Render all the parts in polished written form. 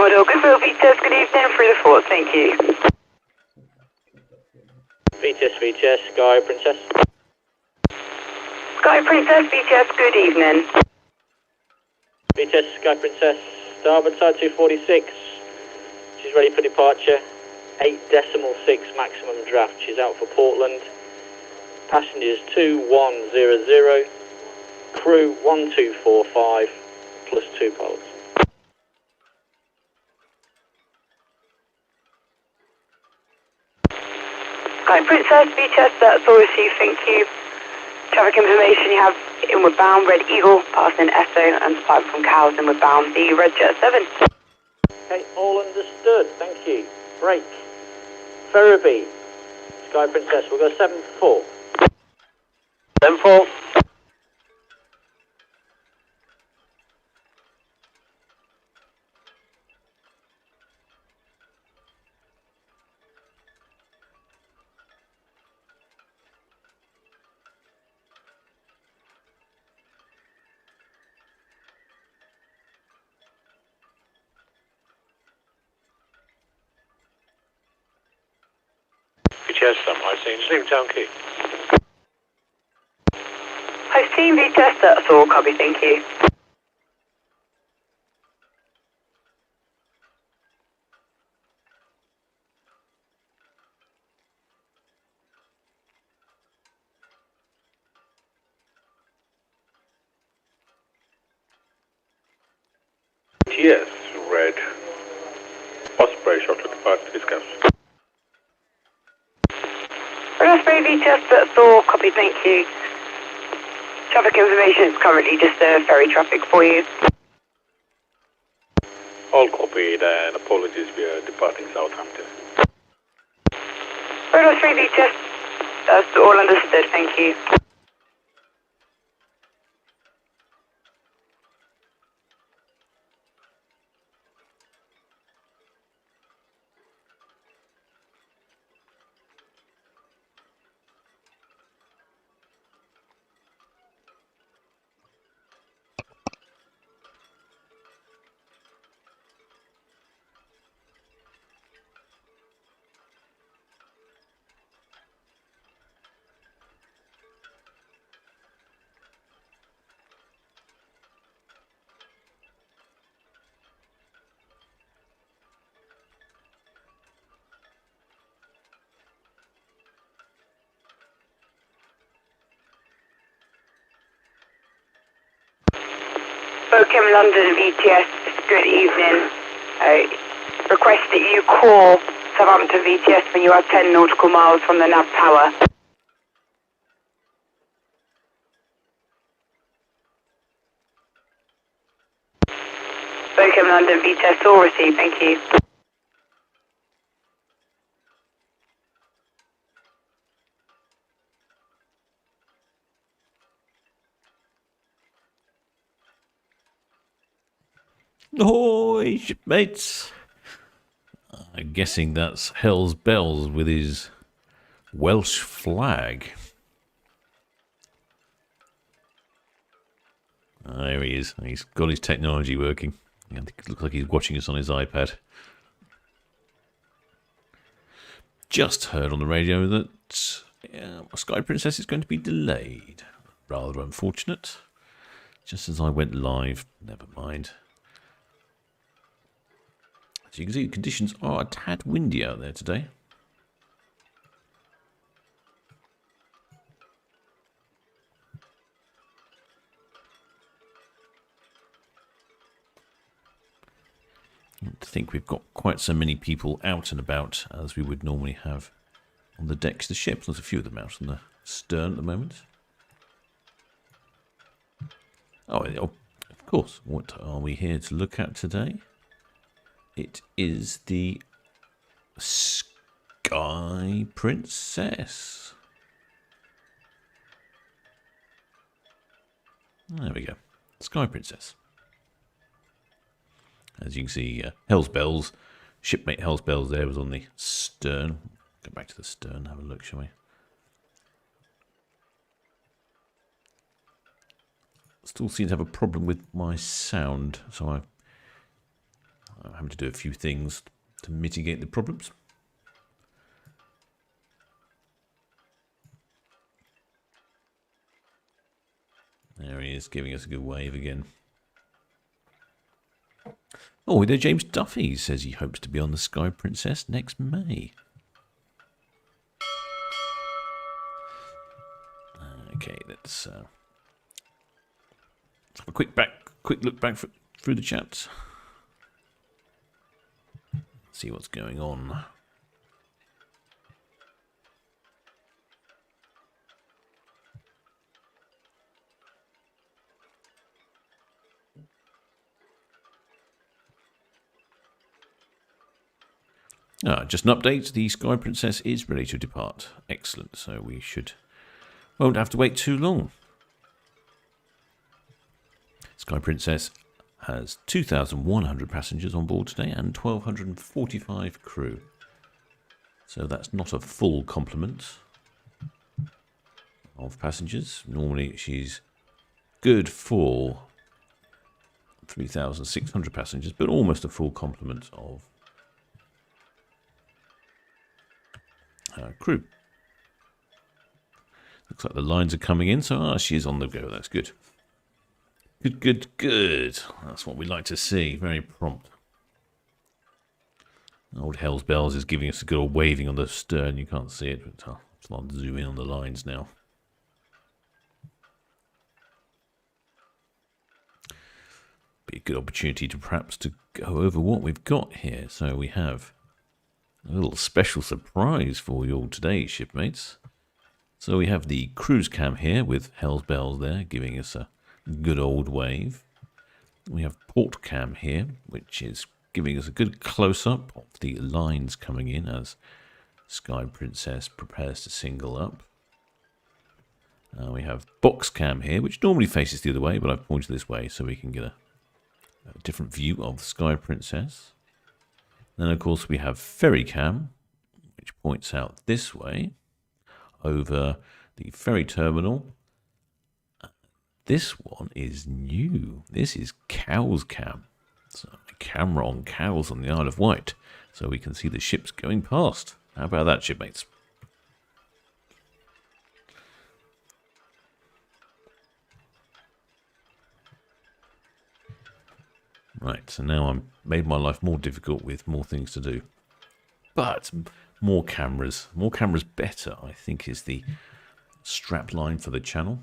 Commodore Goodwill, VTS, good evening, through the fort, thank you. VTS, Sky Princess. Sky Princess, VTS, good evening. VTS, Sky Princess, starboard side 246. She's ready for departure. 8.6 maximum draft. She's out for Portland. Passengers 2100. Crew 1245 plus 2 pilots. Sky Princess, VTS, that's all received, thank you. Traffic information you have inward bound, Red Eagle, passing Esso and supply from Cows inward bound, the Red Jet 7. Okay, all understood, thank you. Break. Ferriby, Sky Princess, we'll go 7-4. 7-4. VTS, I've seen just leaving Town Quay. I've seen VTS, that's all, copy, thank you. VTS, red. Osprey, short to departure discounts. Red Osprey, VTS, that's all, copy, thank you. Traffic information is currently just ferry traffic for you. All copied and apologies, we are departing Southampton. Red Osprey, VTS, that's all understood, thank you. Welcome London VTS, good evening. Request that you call Southampton VTS when you are 10 nautical miles from the nav tower. Welcome London VTS, all received, thank you. Ahoy, shipmates! I'm guessing that's Hell's Bells with his Welsh flag. There he is. He's got his technology working. I think it looks like he's watching us on his iPad. Just heard on the radio that Sky Princess is going to be delayed. Rather unfortunate. Just as I went live. Never mind. As you can see, the conditions are a tad windy out there today. I don't think we've got quite so many people out and about as we would normally have on the decks of the ships. There's a few of them out on the stern at the moment. Oh, of course. What are we here to look at today? It is the Sky Princess. There we go. Sky Princess. As you can see, Hell's Bells, shipmate Hell's Bells there was on the stern. Go back to the stern, have a look, shall we? Still seem to have a problem with my sound, so I'm having to do a few things to mitigate the problems. There he is, giving us a good wave again. Oh, there James Duffy says he hopes to be on the Sky Princess next May. Okay, let's have a quick look back through the chat. See what's going on. Just an update. The Sky Princess is ready to depart. Excellent. So we won't have to wait too long. Sky Princess has 2,100 passengers on board today and 1,245 crew. So that's not a full complement of passengers. Normally she's good for 3,600 passengers, but almost a full complement of crew. Looks like the lines are coming in, so she is on the go. That's good. Good. That's what we like to see. Very prompt. Old Hell's Bells is giving us a good old waving on the stern. You can't see it, but I'll start to zoom in on the lines now. Be a good opportunity to perhaps to go over what we've got here. So we have a little special surprise for you all today, shipmates. So we have the cruise cam here with Hell's Bells there, giving us a good old wave. We have port cam here, which is giving us a good close-up of the lines coming in as Sky Princess prepares to single up. We have box cam here, which normally faces the other way, but I've pointed this way so we can get a different view of the Sky Princess. Then, of course, we have ferry cam, which points out this way over the ferry terminal. This one is new. This is cows cam. So a camera on cows on the Isle of Wight, so we can see the ships going past. How about that, shipmates? Right, so now I've made my life more difficult with more things to do. But more cameras better, I think, is the strap line for the channel.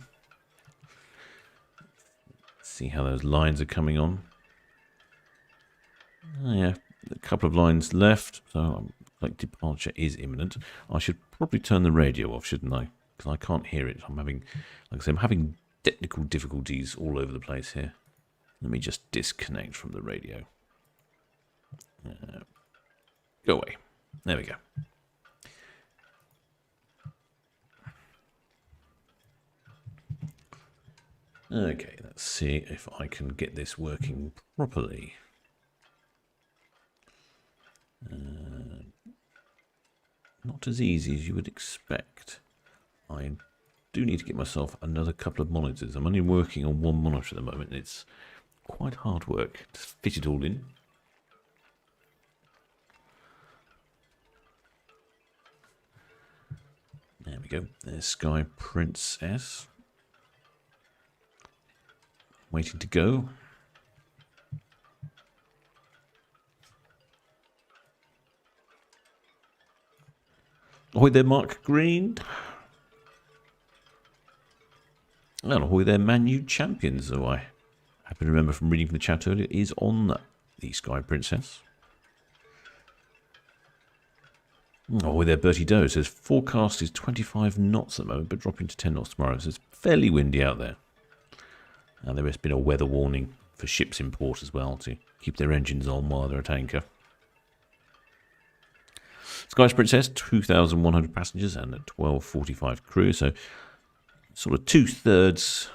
See how those lines are coming on. Oh, yeah, a couple of lines left, so like departure is imminent. I should probably turn the radio off, shouldn't I? Because I can't hear it. I'm having technical difficulties all over the place here. Let me just disconnect from the radio. Go away. There we go. Okay, let's see if I can get this working properly. Not as easy as you would expect. I do need to get myself another couple of monitors. I'm only working on one monitor at the moment, and it's quite hard work to fit it all in. There we go. There's Sky Princess. Waiting to go. Ahoy there, Mark Green. And ahoy there, Man U Champions, who I happen to remember from reading from the chat earlier, is on the Sky Princess. Ahoy there, Bertie Doe. It says, forecast is 25 knots at the moment, but dropping to 10 knots tomorrow. So it's fairly windy out there. And there has been a weather warning for ships in port as well to keep their engines on while they're at anchor. Sky Princess, 2,100 passengers and a 1245 crew. So sort of 2/3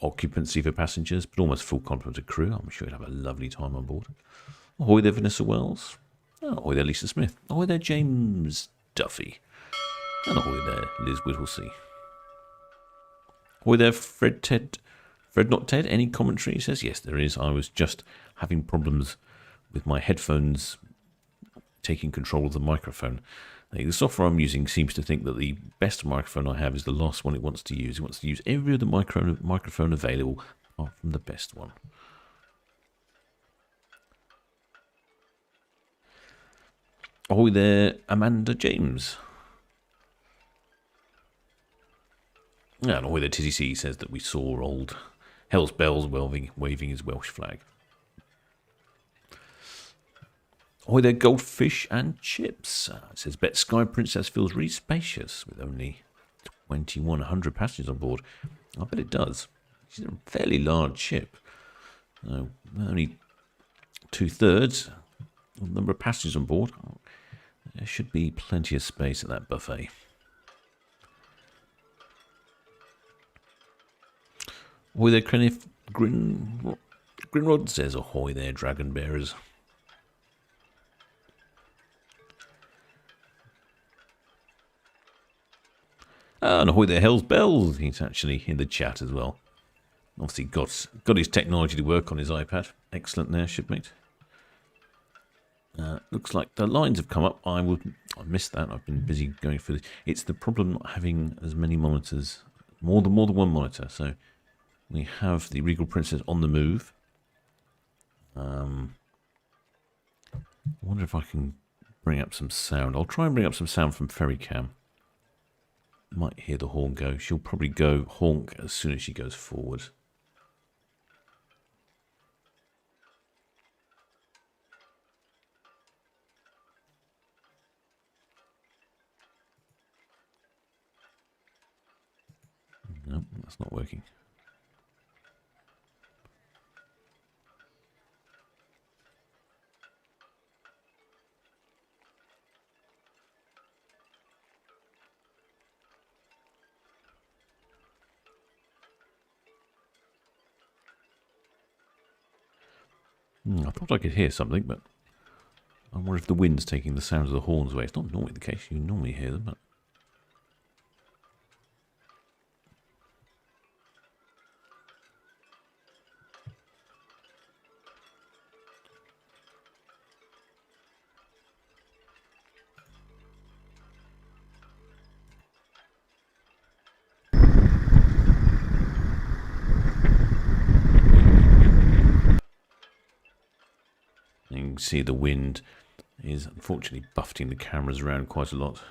occupancy for passengers, but almost full complement of crew. I'm sure you'll have a lovely time on board. Ahoy there, Vanessa Wells. Ahoy there, Lisa Smith. Ahoy there, James Duffy. And ahoy there, Liz Whittlesey. Ahoy there, Fred Not Ted. Any commentary? He says, yes, there is. I was just having problems with my headphones taking control of the microphone. The software I'm using seems to think that the best microphone I have is the last one it wants to use. It wants to use every other microphone available apart from the best one. Ahoy there, Amanda James. And ahoy there, TTC says that we saw old Hell's Bells waving his Welsh flag. Ahoy there, Goldfish and Chips. It says, bet Sky Princess feels really spacious with only 2,100 passengers on board. I bet it does. It's a fairly large ship. Only 2/3 of the number of passengers on board. There should be plenty of space at that buffet. Ahoy there, Grinrod says, ahoy there, Dragon Bearers. And ahoy there, Hell's Bells. He's actually in the chat as well. Obviously got his technology to work on his iPad. Excellent there, shipmate. Looks like the lines have come up. I missed that. I've been busy going through this. It's the problem not having as many monitors, more than one monitor. So we have the Regal Princess on the move. I wonder if I can bring up some sound. I'll try and bring up some sound from Ferry Cam. Might hear the horn go. She'll probably go honk as soon as she goes forward. No, that's not working. I thought I could hear something, but I wonder if the wind's taking the sound of the horns away. It's not normally the case. You normally hear them, but... You can see the wind is unfortunately buffeting the cameras around quite a lot.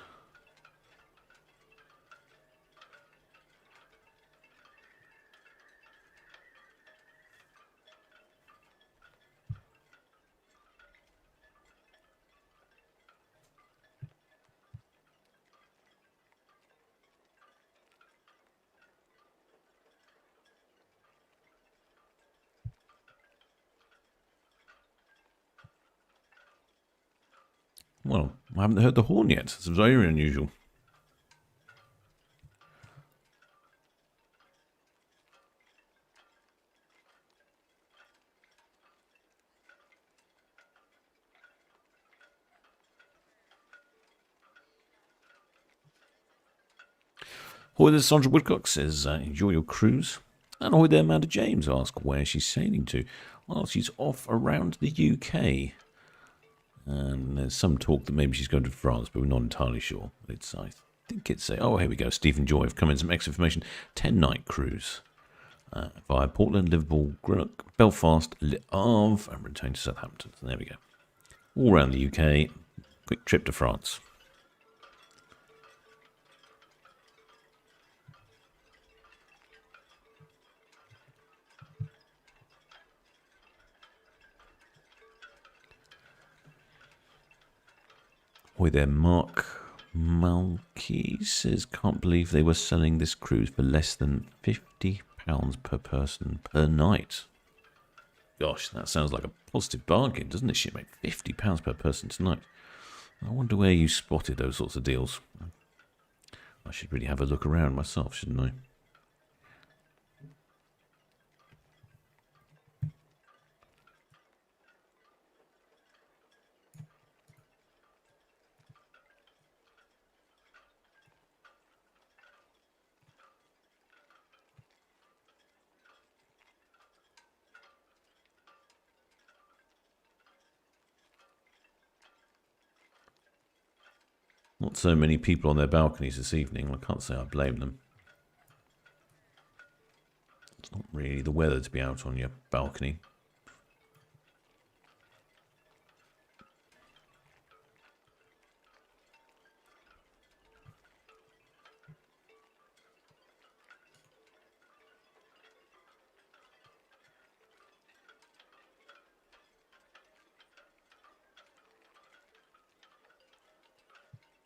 Well, I haven't heard the horn yet. It's very unusual. Ahoy there, Sandra Woodcock says, enjoy your cruise. And ahoy there, Amanda James asks where she's sailing to. Well, she's off around the UK. And there's some talk that maybe she's going to France, but we're not entirely sure. I think it's oh, here we go. Stephen Joy have come in some extra information. 10-night cruise via Portland, Liverpool, Greenock, Belfast, Le Havre, and return to Southampton. So there we go. All around the UK. Quick trip to France. Ahoy there, Mark Malky says, can't believe they were selling this cruise for less than £50 per person per night. Gosh, that sounds like a positive bargain, doesn't it, shipmate? £50 per person tonight. I wonder where you spotted those sorts of deals. I should really have a look around myself, shouldn't I? Not so many people on their balconies this evening. I can't say I blame them. It's not really the weather to be out on your balcony.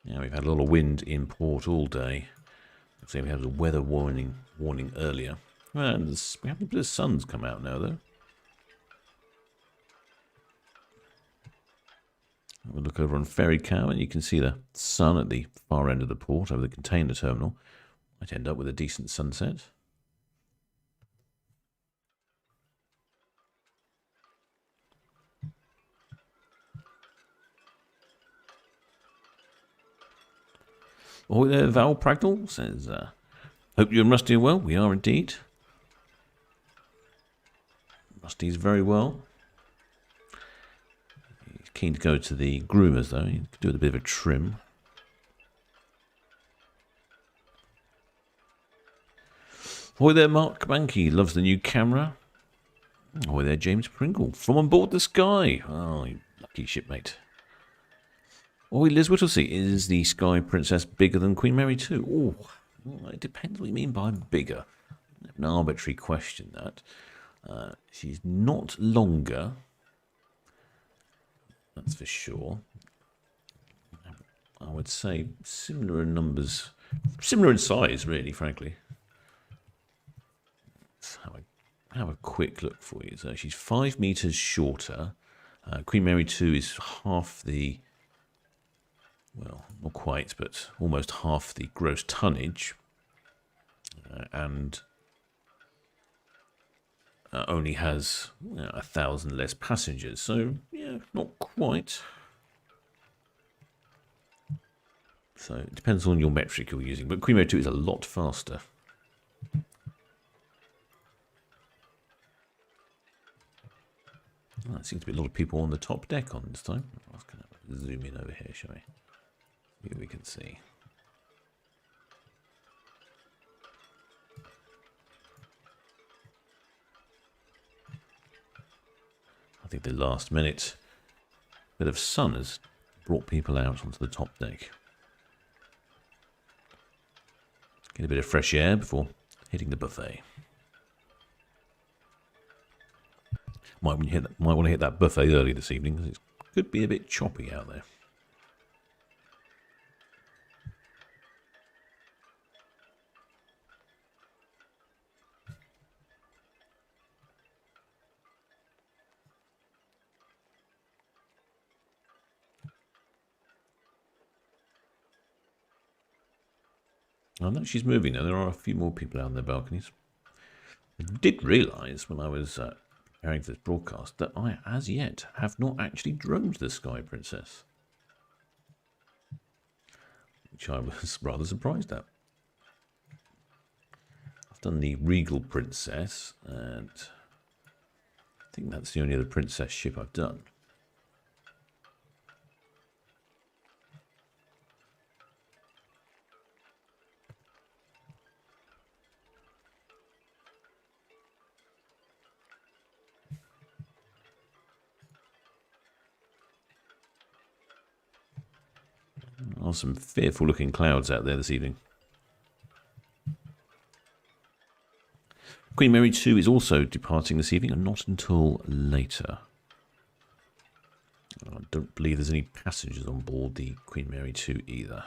Yeah, we've had a lot of wind in port all day. So we had a weather warning earlier. And we have a bit of sun's come out now, though. Have a look over on Ferry Cow, and you can see the sun at the far end of the port over the container terminal. Might end up with a decent sunset. Ahoy there, Val Pragdal says, hope you and Rusty are well. We are indeed. Rusty's very well. He's keen to go to the groomers, though. He could do with a bit of a trim. Ahoy there, Mark Banky. Loves the new camera. Ahoy there, James Pringle. From on board the Sky. Oh, you lucky shipmate. Ahoy, Liz Whittlesey. Is the Sky Princess bigger than Queen Mary 2? Oh, well, it depends what you mean by bigger. An arbitrary question, that. She's not longer. That's for sure. I would say similar in numbers. Similar in size, really, frankly. Let's have a quick look for you. So she's 5 meters shorter. Queen Mary 2 is half the... Well, not quite, but almost half the gross tonnage. And only has 1,000 less passengers. So, yeah, not quite. So, it depends on your metric you're using. But Queen Mary 2 is a lot faster. Well, there seems to be a lot of people on the top deck on this time. I was going to zoom in over here, shall we? Here we can see. I think the last minute bit of sun has brought people out onto the top deck. Get a bit of fresh air before hitting the buffet. Might want to hit that buffet early this evening because it could be a bit choppy out there. I know she's moving now. There are a few more people out on their balconies. I did realise when I was preparing for this broadcast that I, as yet, have not actually droned the Sky Princess. Which I was rather surprised at. I've done the Regal Princess, and I think that's the only other Princess ship I've done. There are some fearful looking clouds out there this evening. Queen Mary 2 is also departing this evening and not until later. I don't believe there's any passengers on board the Queen Mary 2 either.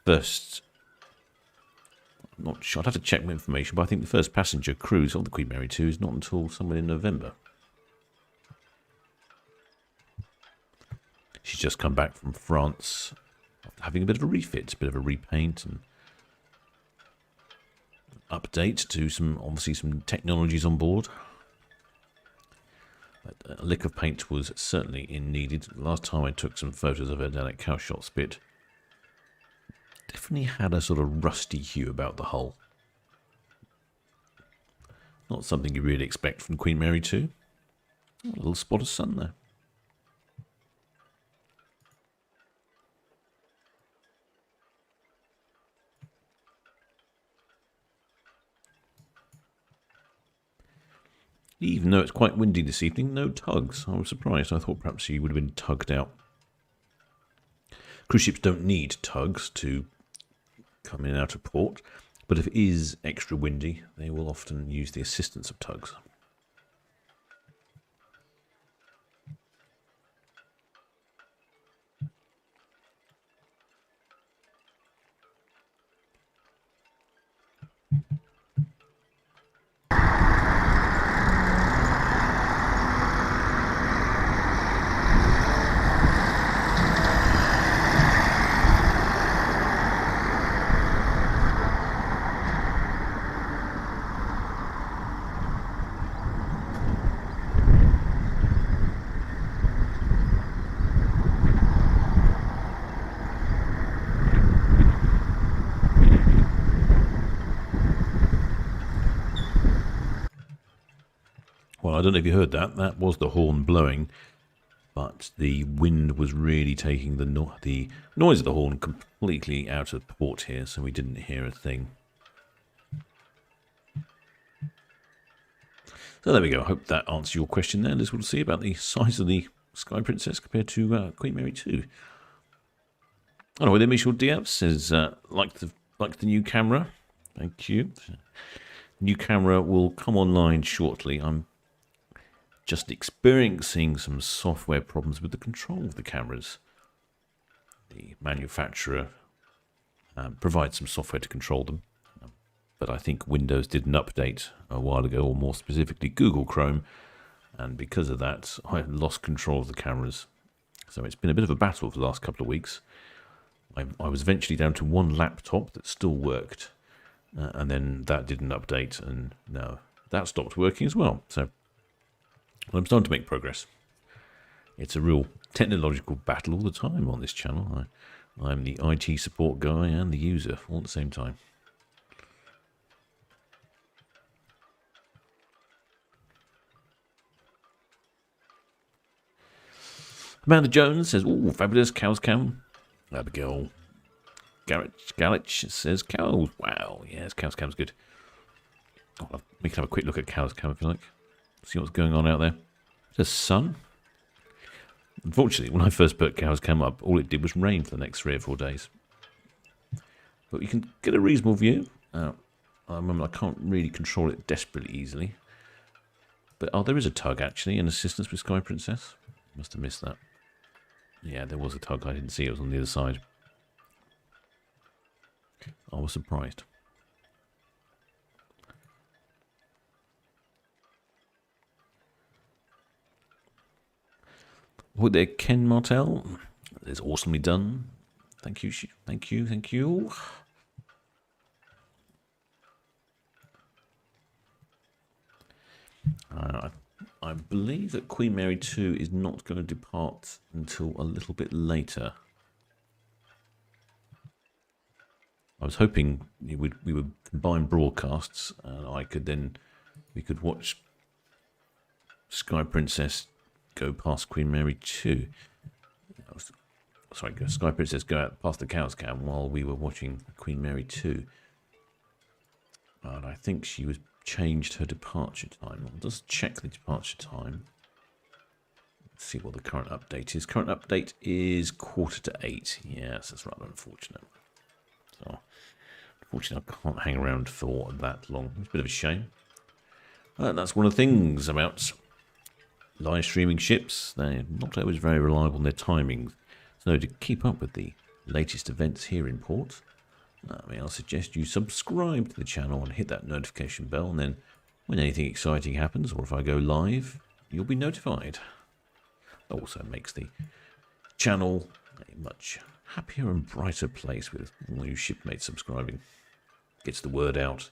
First, I'm not sure, I'd have to check my information, but I think the first passenger cruise on the Queen Mary 2 is not until somewhere in November. She's just come back from France, having a bit of a refit, a bit of a repaint and update to obviously some technologies on board. But a lick of paint was certainly needed. Last time I took some photos of her down at Cowshot Spit, definitely had a sort of rusty hue about the hull. Not something you really expect from Queen Mary 2. A little spot of sun there. even though it's quite windy this evening, no tugs. I was surprised. I thought perhaps you would have been tugged out. Cruise ships don't need tugs to come in and out of port, but if it is extra windy, they will often use the assistance of tugs. Well, I don't know if you heard that. That was the horn blowing, but the wind was really taking the noise of the horn completely out of port here, so we didn't hear a thing. So there we go. I hope that answers your question there, Liz. We'll see about the size of the Sky Princess compared to Queen Mary 2. Anyway, then Michel Diab says, like the new camera. Thank you. New camera will come online shortly. I'm just experiencing some software problems with the control of the cameras. The manufacturer provides some software to control them, but I think Windows did an update a while ago, or more specifically Google Chrome, and because of that I lost control of the cameras. So it's been a bit of a battle for the last couple of weeks. I was eventually down to one laptop that still worked, and then that did an update, and now that stopped working as well. So I'm starting to make progress. It's a real technological battle all the time on this channel. I'm the IT support guy and the user all at the same time. Amanda Jones says, "Ooh, fabulous cows cam." Abigail Galich says, "Cows, wow, yes, cows cam's good." Oh, we can have a quick look at cows cam if you like. See what's going on out there. There's sun. Unfortunately, when I first put cows cam up, all it did was rain for the next 3 or 4 days. But you can get a reasonable view. I can't really control it desperately easily. But there is a tug actually in assistance with Sky Princess. Must have missed that. Yeah, there was a tug. I didn't see it. It was on the other side. I was surprised. What there, Ken Martell? It's awesomely done. Thank you, thank you, thank you. I believe that Queen Mary 2 is not going to depart until a little bit later. I was hoping we would combine broadcasts, and we could watch Sky Princess go past Queen Mary 2. Sky Princess go out past the cows cam while we were watching Queen Mary 2. And I think she was changed her departure time. I'll just check the departure time. Let's see what the current update is. Current update is 7:45. Yes, that's rather unfortunate. So, unfortunately, I can't hang around for that long. It's a bit of a shame. That's one of the things about live streaming ships. They're not always very reliable in their timings. So to keep up with the latest events here in port, I'll suggest you subscribe to the channel and hit that notification bell, and then when anything exciting happens, or if I go live, you'll be notified. It also makes the channel a much happier and brighter place with all new shipmates subscribing. Gets the word out.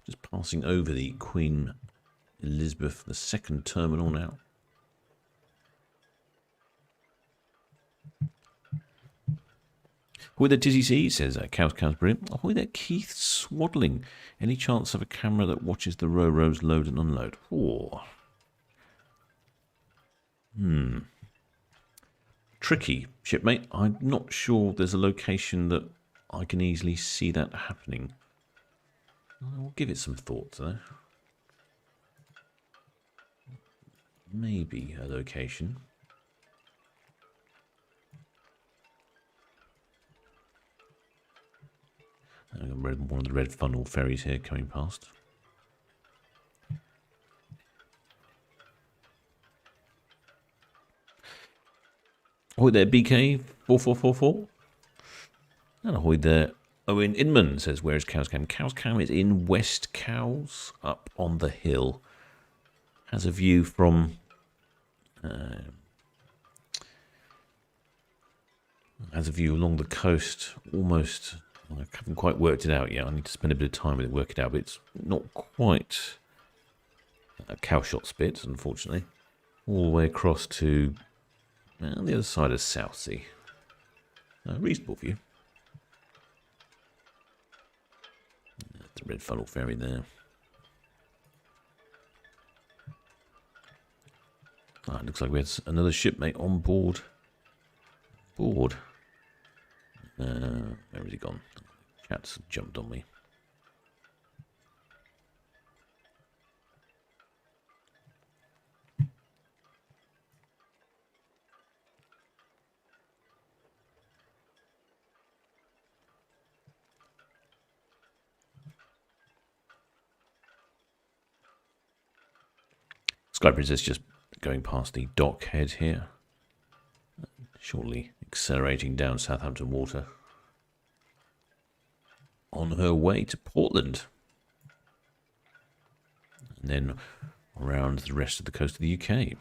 Just passing over the Queen Elizabeth II terminal now. Ahoy there, Dizzy C, says Cow's brilliant. Ahoy there, Keith Swaddling. Any chance of a camera that watches the Ro-Ros load and unload? Oh. Tricky, shipmate. I'm not sure there's a location that I can easily see that happening. I'll give it some thought, though. Maybe a location. One of the red funnel ferries here coming past. Ahoy there, BK 4444. And ahoy there, Owen Inman says, where's Cows Cam? Cows Cam is in West Cowes, up on the hill. Has a view from... has a view along the coast, almost... I haven't quite worked it out yet. I need to spend a bit of time with it, work it out, but it's not quite a Cowshots bit, unfortunately. All the way across to the other side of Southsea. A reasonable view. The red funnel ferry there. It looks like we had another shipmate on board. Where has he gone? Cat's jumped on me. Sky Princess just going past the dock head here. Shortly accelerating down Southampton water. On her way to Portland. And then around the rest of the coast of the UK. There's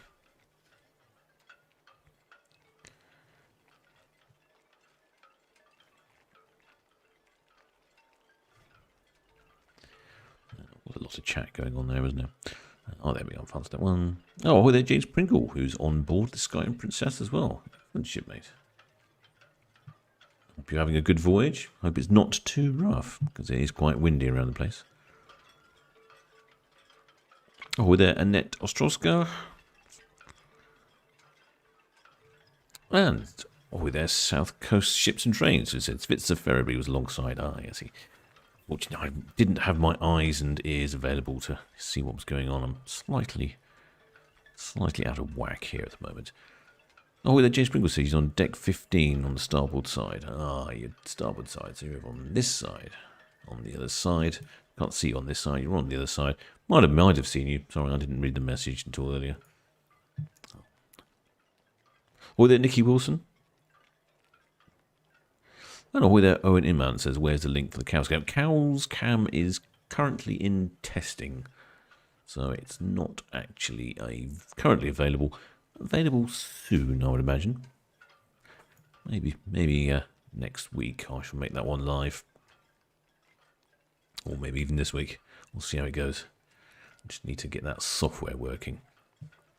a lot of chat going on there, isn't there? Oh, there we go. Found that one. Oh, ahoy there, James Pringle, who's on board the Sky and Princess as well. Good shipmate. Hope you're having a good voyage. Hope it's not too rough, because it is quite windy around the place. Oh, there, Annette Ostrowska. And, oh, there, South Coast Ships and Trains, who said Svitzer Ferriby was alongside. Ah, yes, fortunately, I didn't have my eyes and ears available to see what was going on. I'm slightly out of whack here at the moment. Oh, there, James Pringle says he's on deck 15 on the starboard side. Ah, your starboard side. So you're on this side. On the other side. Can't see you on this side. You're on the other side. Might have seen you. Sorry, I didn't read the message until earlier. Oh, there, Nicky Wilson. And ahoy there, Owen Inman says, where's the link for the Cows Cam? Cows Cam is currently in testing. So it's not actually currently available. Available soon, I would imagine. Maybe next week I shall make that one live. Or maybe even this week. We'll see how it goes. Just need to get that software working.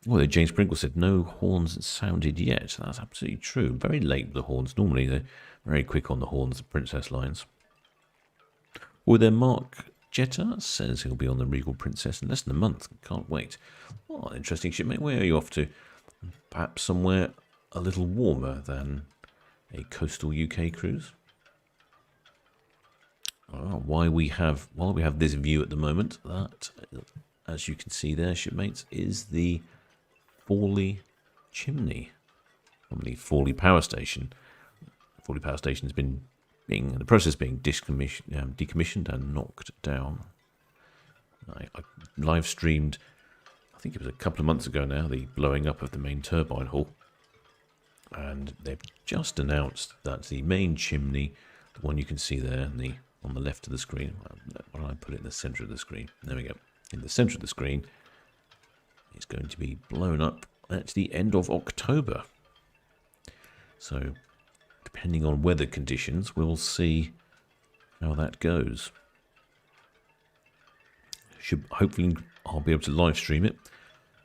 Well, James Pringle said no horns sounded yet. That's absolutely true. Very late with the horns. Normally they're very quick on the horns, the Princess lines. Well, there, Mark Jetta says he'll be on the Regal Princess in less than a month. Can't wait. Oh, interesting shipmate. Where are you off to? Perhaps somewhere a little warmer than a coastal UK cruise. While we have this view at the moment, that, as you can see there, shipmates, is the Fawley chimney from the Fawley Power Station. The Fawley Power Station has been in the process of being decommissioned and knocked down. I live streamed, I think it was a couple of months ago now, the blowing up of the main turbine hall. And they've just announced that the main chimney, the one you can see there on the left of the screen, why don't I put it in the centre of the screen? There we go. In the centre of the screen, it's going to be blown up at the end of October. So, depending on weather conditions, we'll see how that goes. Hopefully, I'll be able to live stream it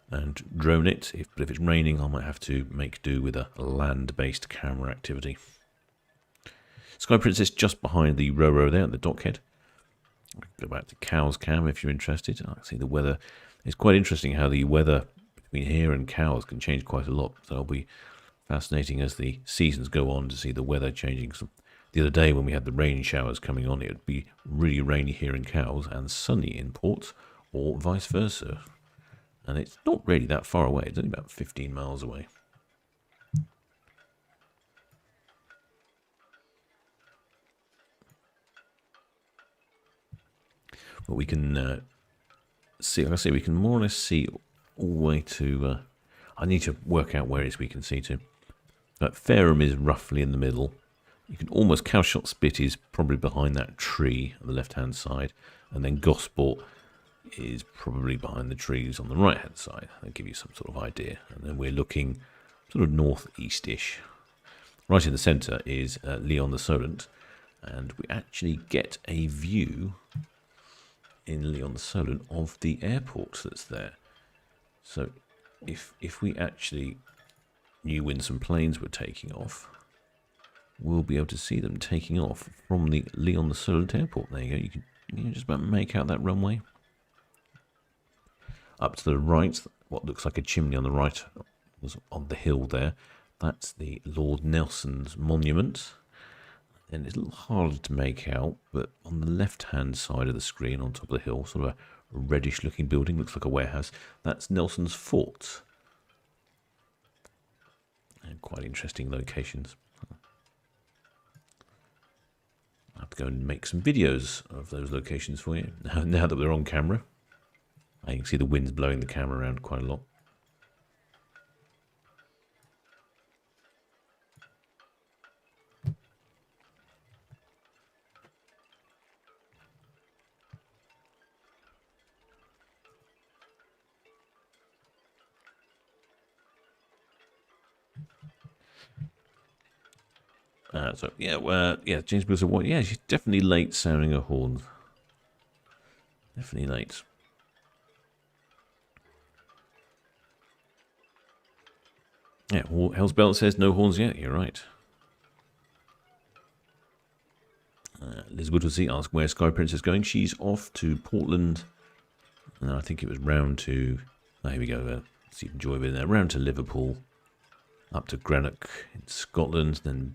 and drone it. But if it's raining, I might have to make do with a land-based camera activity. Sky Princess just behind the Ro-Ro there at the dockhead. Go back to Cows Cam if you're interested. I see the weather. It's quite interesting how the weather between here and Cows can change quite a lot. So it'll be fascinating as the seasons go on to see the weather changing. So the other day when we had the rain showers coming on, it would be really rainy here in Cowes and sunny in Port, or vice versa. And it's not really that far away. It's only about 15 miles away. But we can see, like I say, we can more or less see all the way to... I need to work out where it is we can see to. But Fareham is roughly in the middle. You can almost... Cowshot Spit is probably behind that tree on the left-hand side. And then Gosport is probably behind the trees on the right-hand side. That'll give you some sort of idea. And then we're looking sort of northeast-ish. Right in the centre is Leon the Solent. And we actually get a view in Leon the Solent of the airport that's there. So if we actually knew when some planes were taking off, we'll be able to see them taking off from the Leon the Solent airport. There you go. You can just about make out that runway. Up to the right, what looks like a chimney on the right, was on the hill there. That's the Lord Nelson's monument. And it's a little harder to make out, but on the left-hand side of the screen, on top of the hill, sort of a reddish-looking building, looks like a warehouse. That's Nelson's Fort. And quite interesting locations. I'll have to go and make some videos of those locations for you, now that we're on camera. You can see the wind's blowing the camera around quite a lot. James Bill said, "What? Yeah, she's definitely late sounding her horns. Definitely late." Yeah, Hellsbelt says no horns yet. You're right. Liz Woodwardsie asked where Sky Princess is going. She's off to Portland. And I think it was round to... Oh, here we go. Stephen Joy in there. Round to Liverpool. Up to Greenock in Scotland. Then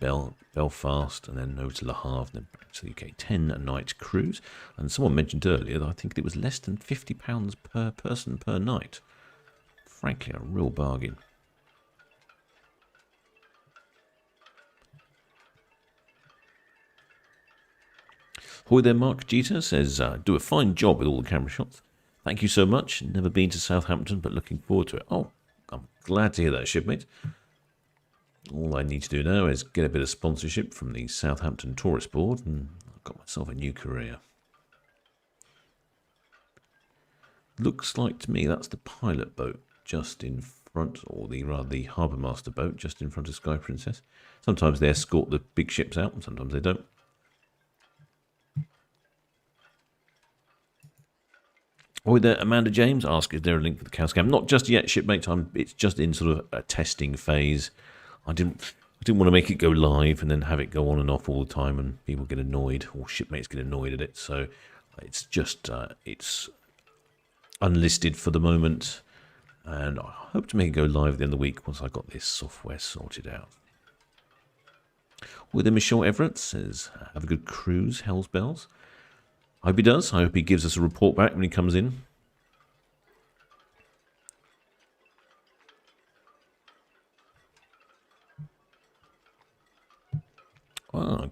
Belfast. And then over to Le Havre. And then back to the UK. 10-night cruise. And someone mentioned earlier that I think it was less than £50 per person per night. Frankly, a real bargain. Hoy there, Mark Jeter says, do a fine job with all the camera shots. Thank you so much. Never been to Southampton, but looking forward to it. Oh, I'm glad to hear that, shipmate. All I need to do now is get a bit of sponsorship from the Southampton Tourist Board, and I've got myself a new career. Looks like to me that's the pilot boat just in front, or the harbour master boat just in front of Sky Princess. Sometimes they escort the big ships out, and sometimes they don't. Oh, there, Amanda James asked, is there a link for the cow scam? Not just yet, shipmate. It's just in sort of a testing phase. I didn't want to make it go live and then have it go on and off all the time and people get annoyed, or shipmates get annoyed at it. So it's just it's unlisted for the moment, and I hope to make it go live at the end of the week once I got this software sorted out. Well, then Michelle Everett says, have a good cruise, Hell's Bells. I hope he does. I hope he gives us a report back when he comes in.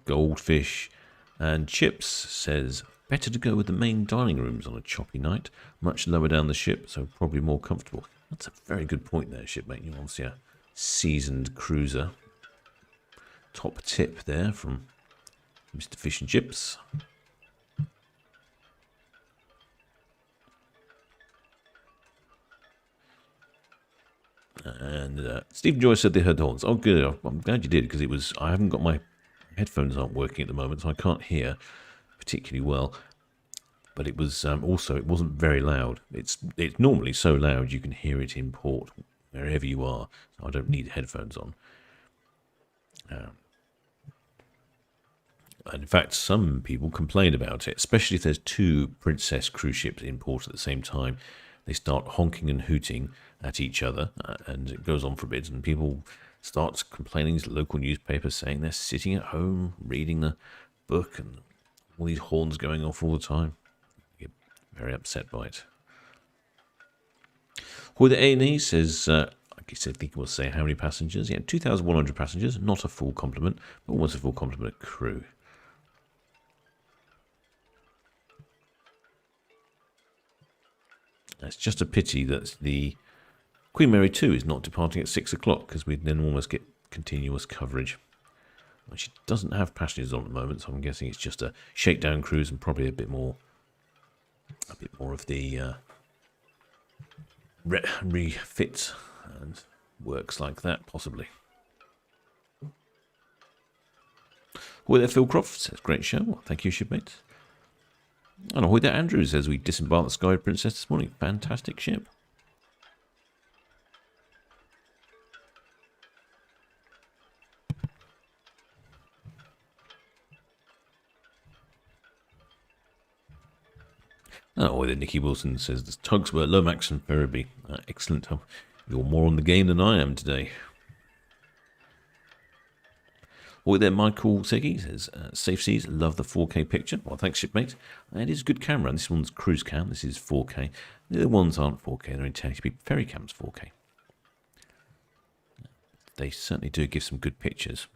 Goldfish and Chips says, better to go with the main dining rooms on a choppy night. Much lower down the ship, so probably more comfortable. That's a very good point there, shipmate. You're obviously a seasoned cruiser. Top tip there from Mr. Fish and Chips. And Stephen Joyce said they heard the horns. Oh, good. I'm glad you did, because I haven't got my headphones aren't working at the moment, so I can't hear particularly well. But it was also, it wasn't very loud. It's normally so loud you can hear it in port wherever you are. So I don't need headphones on. And in fact, some people complain about it, especially if there's two Princess cruise ships in port at the same time. They start honking and hooting at each other, and it goes on for a bit, and people starts complaining to local newspapers, saying they're sitting at home reading the book and all these horns going off all the time. You get very upset by it. With the A&E says, like he said, I think we'll say how many passengers. Yeah, 2,100 passengers, not a full complement, but almost a full complement of crew. It's just a pity that the Queen Mary 2 is not departing at 6 o'clock, because we'd then almost get continuous coverage. Well, she doesn't have passengers on at the moment, so I'm guessing it's just a shakedown cruise and probably a bit more of the refit and works like that, possibly. Ahoy there, Phil Croft says, great show. Well, thank you, shipmate. And ahoy there, Andrew says, we disembarked the Sky Princess this morning. Fantastic ship. Oh, then Nicky Wilson says the tugs were Lomax and Ferriby. Excellent. You're more on the game than I am today. Oh, there Michael Seggy says, safe seas, love the 4K picture. Well, thanks, shipmate. It is a good camera. This one's cruise cam. This is 4K. The other ones aren't 4K. They're intended to be ferry cams 4K. They certainly do give some good pictures.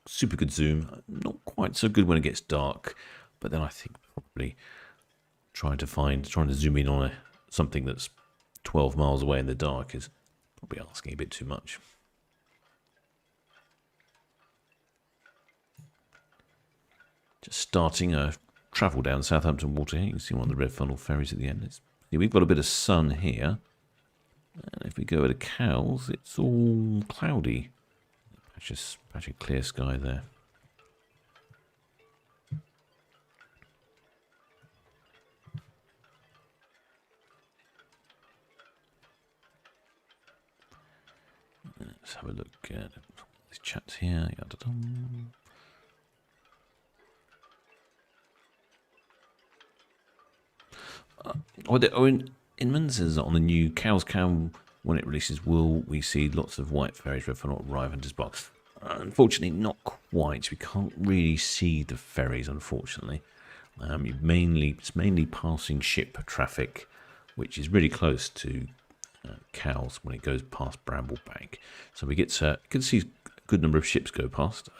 Super good zoom. Not quite so good when it gets dark. But then I think probably trying to zoom in on something that's 12 miles away in the dark is probably asking a bit too much. Just starting a travel down Southampton water here. You can see one of the red funnel ferries at the end. We've got a bit of sun here. And if we go to Cowes, it's all cloudy. Patch of clear sky there. Let's have a look at these chats here. Owen Inman says on the new Cowes Cam, when it releases, will we see lots of white ferries red funnel arrive and disembark? Unfortunately, not quite. We can't really see the ferries, unfortunately. It's mainly passing ship traffic, which is really close to Cowes when it goes past Bramblebank. So we can see a good number of ships go past.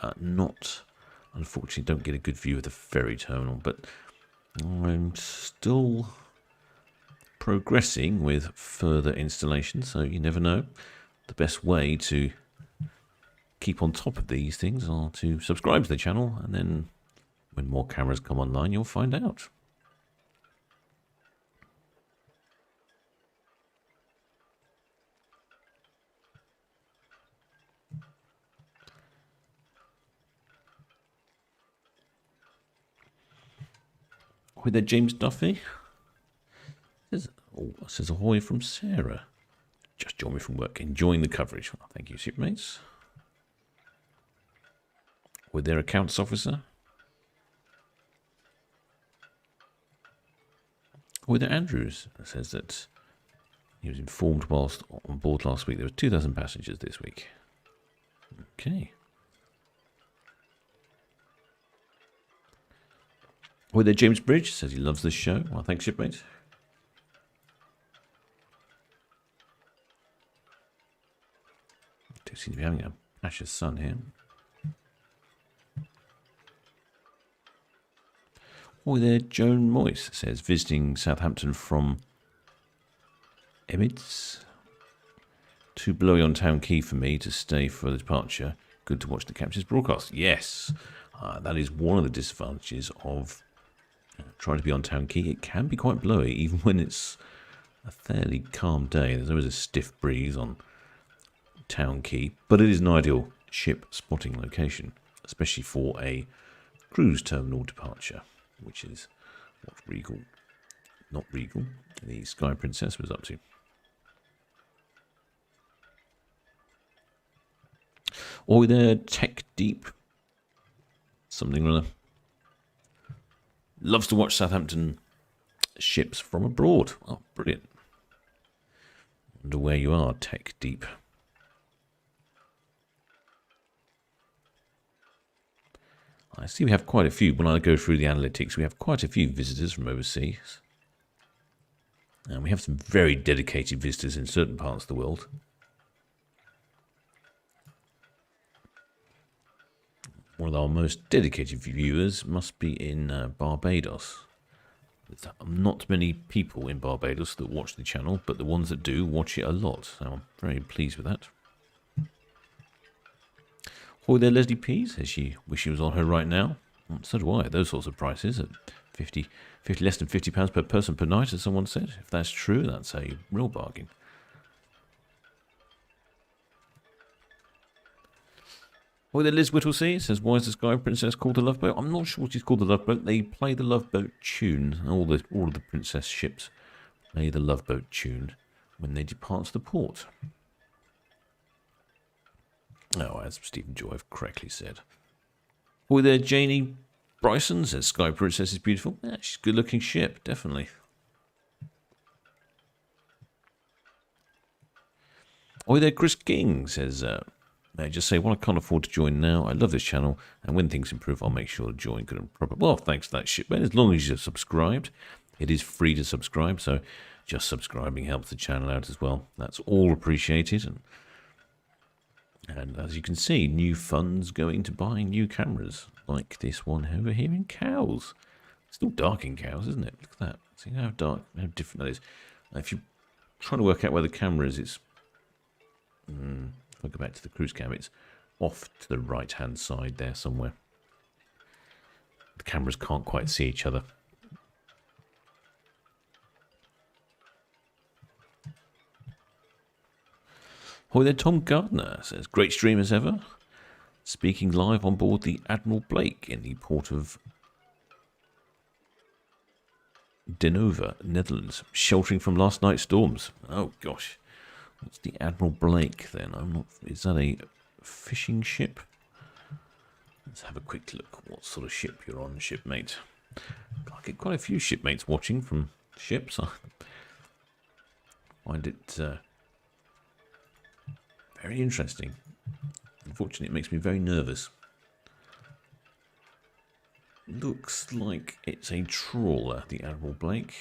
Unfortunately, don't get a good view of the ferry terminal, but I'm still progressing with further installations, so you never know. The best way to keep on top of these things are to subscribe to the channel, and then when more cameras come online, you'll find out. Ahoy there, James Duffy. Says ahoy from Sarah. Just joined me from work, enjoying the coverage. Well, thank you, shipmates. With their accounts officer. With their Andrews says that he was informed whilst on board last week there were 2,000 passengers this week. Okay. With there, James Bridge says he loves this show. Well, thanks, shipmate. Do seem to be having a patch of sun here. Oh, there, Joan Moyse says, visiting Southampton from Emmets. Too blowy on Town Quay for me to stay for the departure. Good to watch the captain's broadcast. Yes, that is one of the disadvantages of trying to be on Town Quay. It can be quite blowy, even when it's a fairly calm day. There's always a stiff breeze on Town Quay, but it is an ideal ship spotting location, especially for a cruise terminal departure, which is what the Sky Princess was up to. Or there, Tech Deep, something or other. Loves to watch Southampton ships from abroad. Oh, brilliant. Wonder where you are, Tech Deep. I see we have quite a few. When I go through the analytics, we have quite a few visitors from overseas. And we have some very dedicated visitors in certain parts of the world. One of our most dedicated viewers must be in Barbados. There's not many people in Barbados that watch the channel, but the ones that do watch it a lot. So I'm very pleased with that. Ahoy there, Leslie P. Says she wish she was on her right now. So do I, at those sorts of prices at 50 less than £50 per person per night, as someone said. If that's true, that's a real bargain. Ahoy there, Liz Whittlesea. Says, why is the Sky Princess called the Love Boat? I'm not sure what she's called the Love Boat. They play the Love Boat tune. All of the princess ships play the Love Boat tune when they depart the port. Oh, as Stephen Joy have correctly said. Ahoy there, Janie Bryson. Says, Sky Princess is beautiful. Yeah, she's a good-looking ship, definitely. Ahoy there, Chris King. Says, may I just say, well, I can't afford to join now. I love this channel, and when things improve, I'll make sure to join good and proper. Well, thanks to that shipmate. As long as you're subscribed, it is free to subscribe, so just subscribing helps the channel out as well. That's all appreciated, and as you can see, new funds going to buying new cameras, like this one over here in Cowes. It's still dark in Cowes, isn't it? Look at that. See how dark, how different that is. If you're trying to work out where the camera is, it's... if I go back to the cruise cam, it's off to the right-hand side there somewhere. The cameras can't quite see each other. Ahoy there, Tom Gardner. Says, great stream as ever. Speaking live on board the Admiral Blake in the port of Denova, Netherlands. Sheltering from last night's storms. Oh, gosh. What's the Admiral Blake then? I'm not. Is that a fishing ship? Let's have a quick look. What sort of ship you're on, shipmate? I get quite a few shipmates watching from ships. I find it very interesting. Unfortunately, it makes me very nervous. Looks like it's a trawler, the Admiral Blake.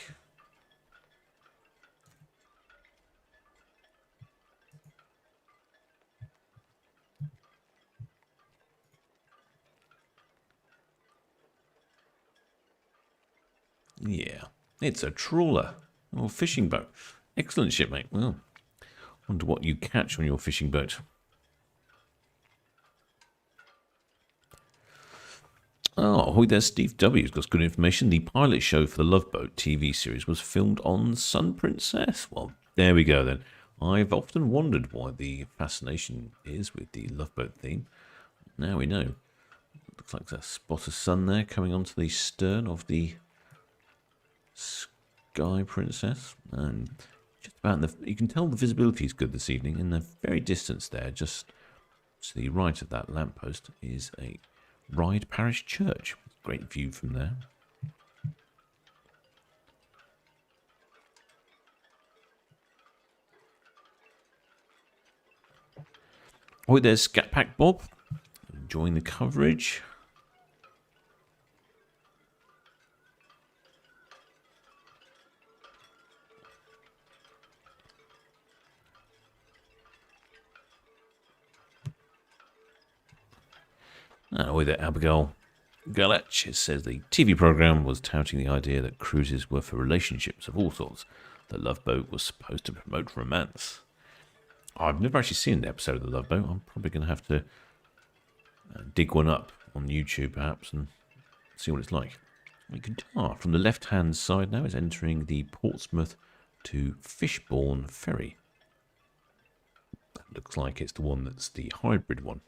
Yeah, it's a trawler or fishing boat. Excellent, shipmate. Well, wonder what you catch on your fishing boat. Oh, there's Steve W. Who's got good information. The pilot show for the Love Boat TV series was filmed on Sun Princess. Well, there we go then. I've often wondered why the fascination is with the Love Boat theme. Now we know. Looks like there's a spot of sun there coming onto the stern of the Sky Princess, and just about you can tell the visibility is good this evening. In the very distance there, just to the right of that lamppost, is a Ryde Parish Church. Great view from there. Oh, there's Scat Pack Bob enjoying the coverage. With it, Abigail Galach, it says the TV program was touting the idea that cruises were for relationships of all sorts. The Love Boat was supposed to promote romance. I've never actually seen the episode of the Love Boat. I'm probably going to have to dig one up on YouTube, perhaps, and see what it's like. We can from the left-hand side now is entering the Portsmouth to Fishbourne ferry. That looks like it's the one that's the hybrid one.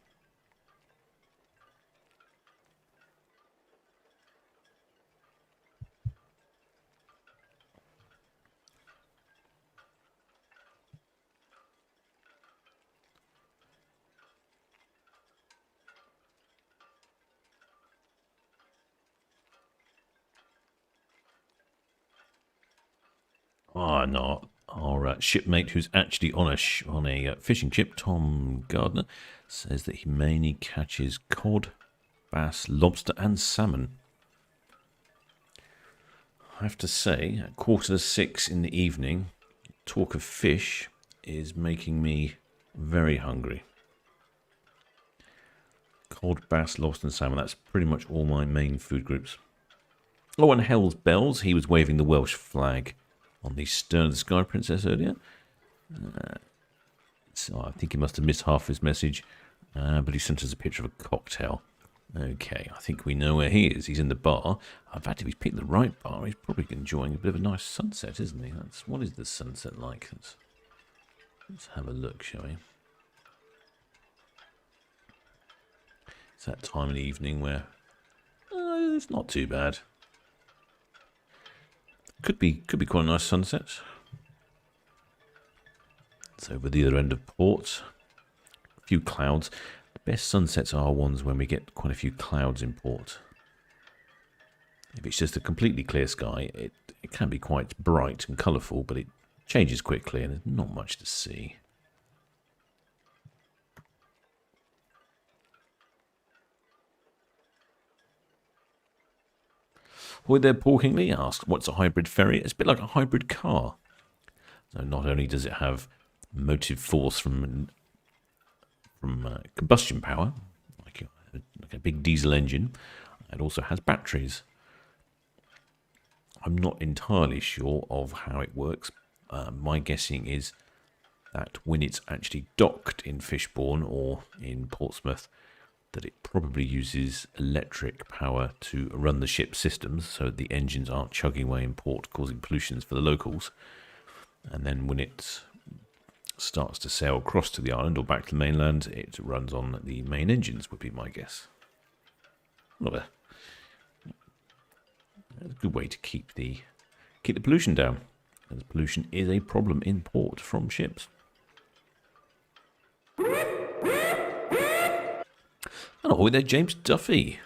No, our shipmate who's actually on a fishing ship, Tom Gardner, says that he mainly catches cod, bass, lobster and salmon. I have to say, at 5:45 in the evening, talk of fish is making me very hungry. Cod, bass, lobster and salmon, that's pretty much all my main food groups. Oh, and Hell's Bells, he was waving the Welsh flag on the stern of the Sky Princess earlier. So I think he must have missed half his message, but he sent us a picture of a cocktail. Okay, I think we know where he is. He's in the bar. In fact, if he's picked the right bar, he's probably enjoying a bit of a nice sunset, isn't he? What is the sunset like? Let's have a look, shall we? It's that time of the evening where it's not too bad. Could be quite a nice sunset. It's over the other end of port. A few clouds. The best sunsets are ones when we get quite a few clouds in port. If it's just a completely clear sky, it can be quite bright and colourful, but it changes quickly and there's not much to see. Ahoy there, Paul Hingley asked, what's a hybrid ferry? It's a bit like a hybrid car. So not only does it have motive force from combustion power, like a big diesel engine, it also has batteries. I'm not entirely sure of how it works. My guessing is that when it's actually docked in Fishbourne or in Portsmouth, that it probably uses electric power to run the ship systems so that the engines aren't chugging away in port, causing pollutions for the locals. And then when it starts to sail across to the island or back to the mainland, it runs on the main engines, would be my guess. A good way to keep the pollution down, as pollution is a problem in port from ships. And ahoy there, James Duffy.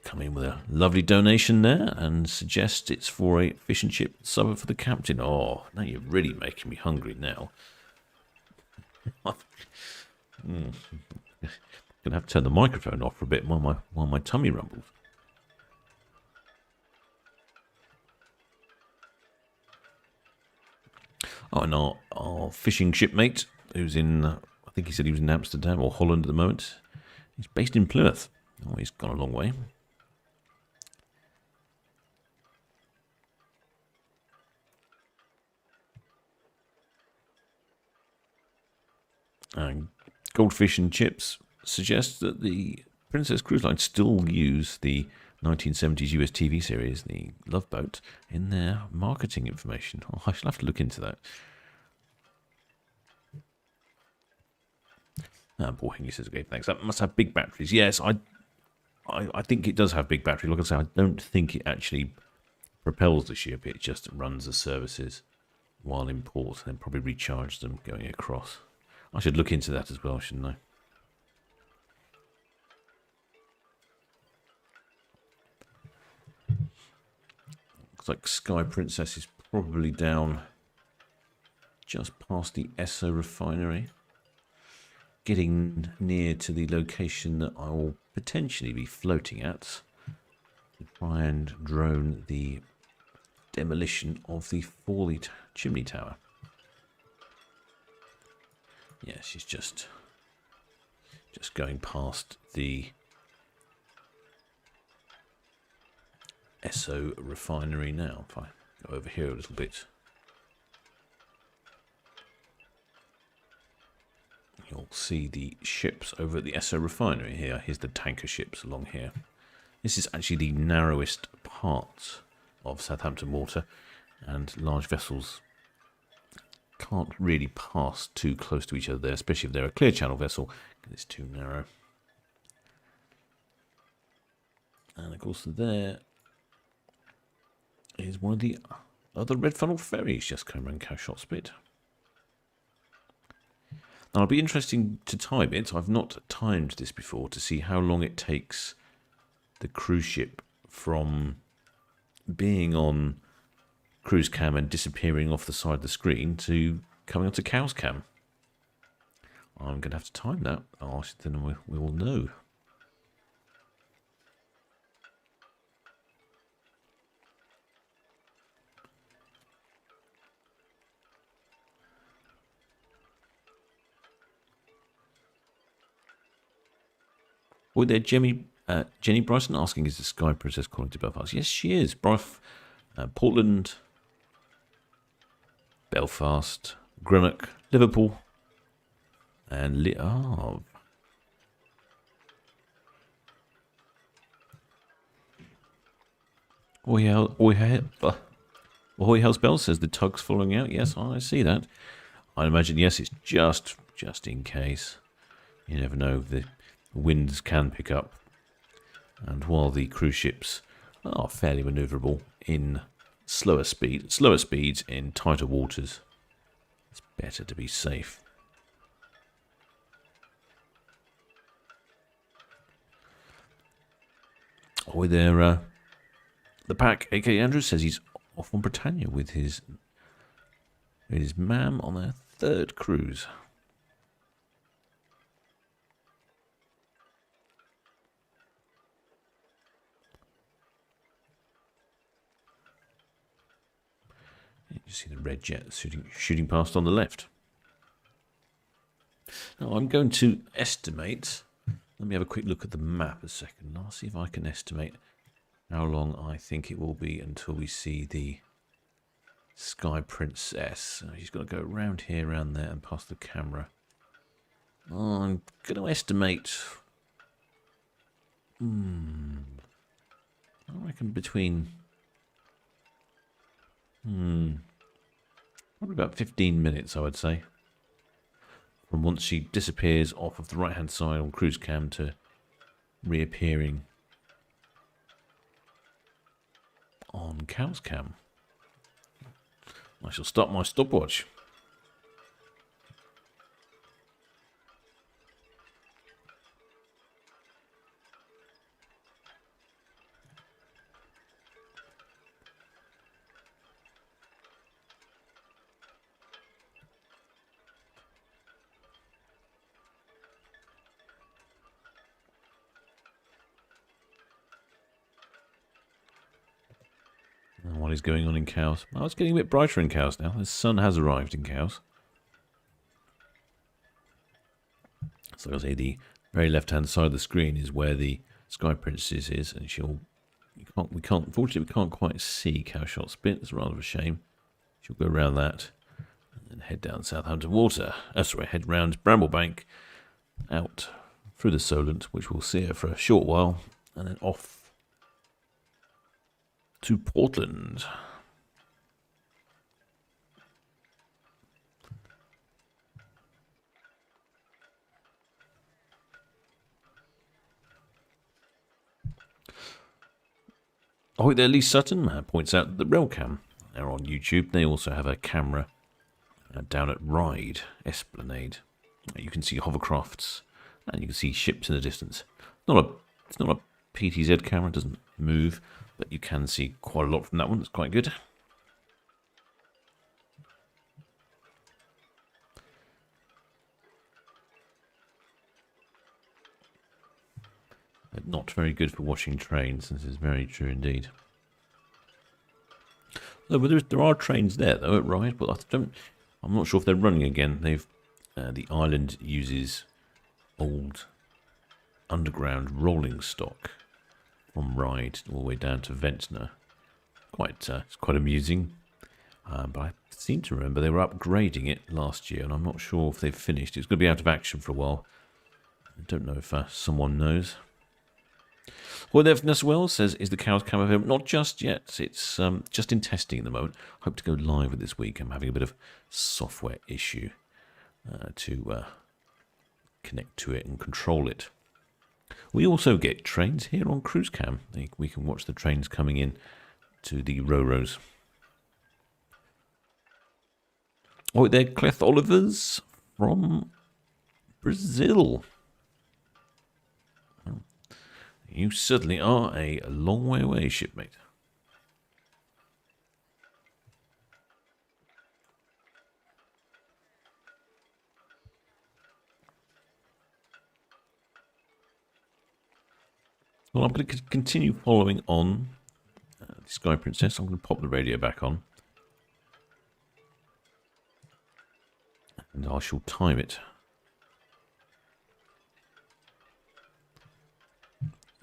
Come in with a lovely donation there and suggest it's for a fish and chip supper for the captain. Oh, now you're really making me hungry now. Gonna have to turn the microphone off for a bit while my tummy rumbles. Oh, and our fishing shipmate, who's in, I think he said he was in Amsterdam or Holland at the moment. He's based in Plymouth. Oh, he's gone a long way. Goldfish and Chips suggests that the Princess Cruise Line still use the 1970s US TV series, The Love Boat, in their marketing information. Oh, I shall have to look into that. Paul Hingley says, okay, thanks. That must have big batteries. Yes, I think it does have big batteries. Like I say, I don't think it actually propels the ship. It just runs the services while in port and then probably recharges them going across. I should look into that as well, shouldn't I? Looks like Sky Princess is probably down just past the Esso refinery, getting near to the location that I will potentially be floating at to try and drone the demolition of the Fawley chimney tower. Yeah, she's just going past the Esso refinery now. If I go over here a little bit, you'll see the ships over at the Esso refinery here. Here's the tanker ships along here. This is actually the narrowest part of Southampton water, and large vessels can't really pass too close to each other there, especially if they're a clear channel vessel, because it's too narrow. And of course there is one of the other red funnel ferries just coming around Cowshot Spit. Now it'll be interesting to time it. I've not timed this before to see how long it takes the cruise ship from being on cruise cam and disappearing off the side of the screen to coming onto Cow's cam. I'm going to have to time that. Then we will know. Oh, there, Jenny Bryson asking, is the Sky Princess calling to Belfast? Yes, she is. Portland, Belfast, Greenock, Liverpool, and Ahoy House Bell says the tug's following out. Yes, I see that. I imagine, yes, it's just in case. You never know, the winds can pick up. And while the cruise ships are fairly manoeuvrable in slower speeds in tighter waters, it's better to be safe. Oh, there, the pack, aka Andrew, says he's off on Britannia with his mam on their 3rd cruise. You see the red jet shooting past on the left. Now I'm going to estimate. Let me have a quick look at the map a second. I'll see if I can estimate how long I think it will be until we see the Sky Princess. She's got to go around here, around there, and past the camera. I'm going to estimate. I reckon between. Probably about 15 minutes, I would say. From once she disappears off of the right-hand side on cruise cam to reappearing on Cow's cam. I shall start my stopwatch. And what is going on in Cowes? Oh, it's getting a bit brighter in Cowes now. The sun has arrived in Cowes. So I'll say the very left-hand side of the screen is where the Sky Princess is, and unfortunately, we can't quite see Cowshot Spit. It's rather a shame. She'll go around that and then head down Southampton Water. Head round Bramblebank, out through the Solent, which we'll see her for a short while, and then off to Portland. Oh, there, Lee Sutton points out that Railcam are on YouTube. They also have a camera down at Ryde Esplanade. You can see hovercrafts and you can see ships in the distance. It's not a PTZ camera, it doesn't move, but you can see quite a lot from that one. That's quite good. But not very good for watching trains. This is very true indeed. No, but there are trains there though at Ryde, but I'm not sure if they're running again. The island uses old underground rolling stock from Ryde all the way down to Ventnor. It's quite amusing. But I seem to remember they were upgrading it last year, and I'm not sure if they've finished. It's going to be out of action for a while. I don't know if someone knows. Well, there, Vanessa Wells says, is the Cow's Cam available? Not just yet. It's just in testing at the moment. Hope to go live with this week. I'm having a bit of software issue to connect to it and control it. We also get trains here on Cruise Cam. We can watch the trains coming in to the Ro-Ros. Oh, they're Cleth Olivers from Brazil. You certainly are a long way away, shipmate. Well, I'm going to continue following on the Sky Princess. I'm going to pop the radio back on. And I shall time it.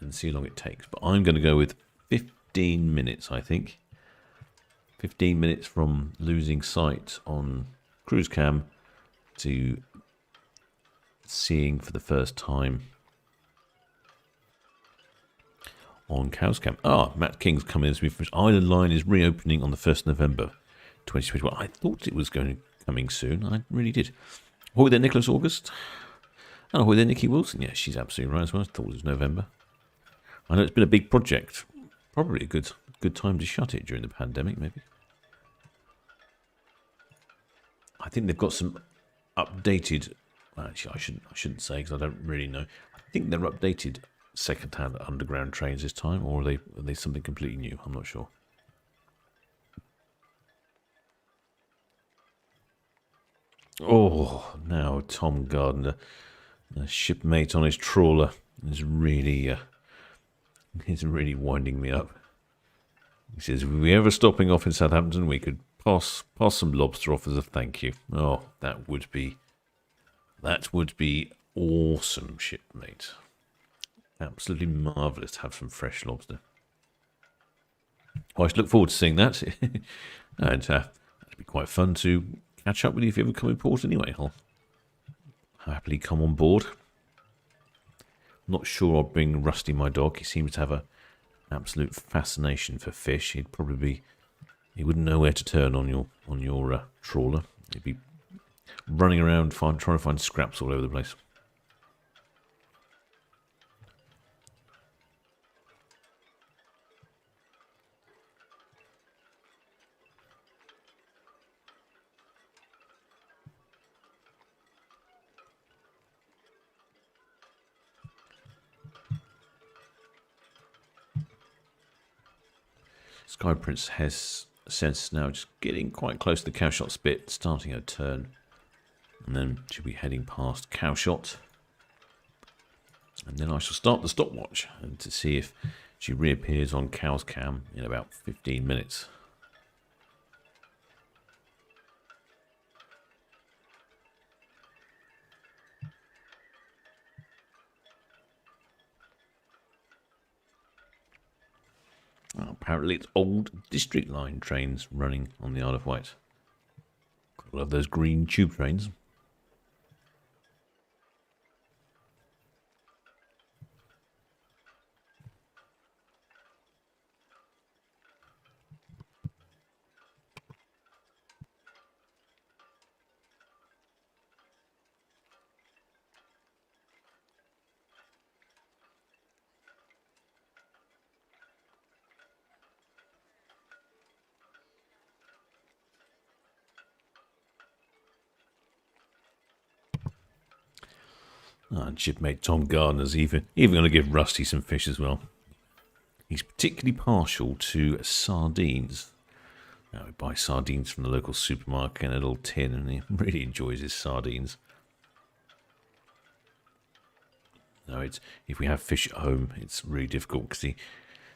And see how long it takes. But I'm going to go with 15 minutes, I think. 15 minutes from losing sight on cruise cam to seeing for the first time on Cows Cam. Matt King's coming in to me. Island Line is reopening on the 1st of November 2021. I thought it was coming soon. I really did. Ahoy there, Nicholas August. And ahoy there, Nikki Wilson. Yeah, she's absolutely right as well. I thought it was November. I know it's been a big project. Probably a good time to shut it during the pandemic, maybe. I think they've got some updated. Actually, I shouldn't say because I don't really know. I think they're updated second-hand underground trains this time, or are they something completely new? I'm not sure. Oh, now Tom Gardner, a shipmate on his trawler, is really winding me up. He says, if we ever stopping off in Southampton, we could pass some lobster off as a thank you. Oh, that would be awesome, shipmate. Absolutely marvellous to have some fresh lobster. Well, I should look forward to seeing that. And it'd be quite fun to catch up with you if you ever come in port anyway. I'll happily come on board. I'm not sure I'll bring Rusty, my dog. He seems to have an absolute fascination for fish. He wouldn't know where to turn on your trawler. He'd be running around trying to find scraps all over the place. Sky Prince has sense now, just getting quite close to the Cowshot spit, starting her turn. And then she'll be heading past Cowshot. And then I shall start the stopwatch and to see if she reappears on Cow's Cam in about 15 minutes. Apparently it's old District Line trains running on the Isle of Wight. I love those green tube trains. And shipmate Tom Gardner's even going to give Rusty some fish as well. He's particularly partial to sardines. Now, we buy sardines from the local supermarket in a little tin, and he really enjoys his sardines. No, if we have fish at home, it's really difficult because he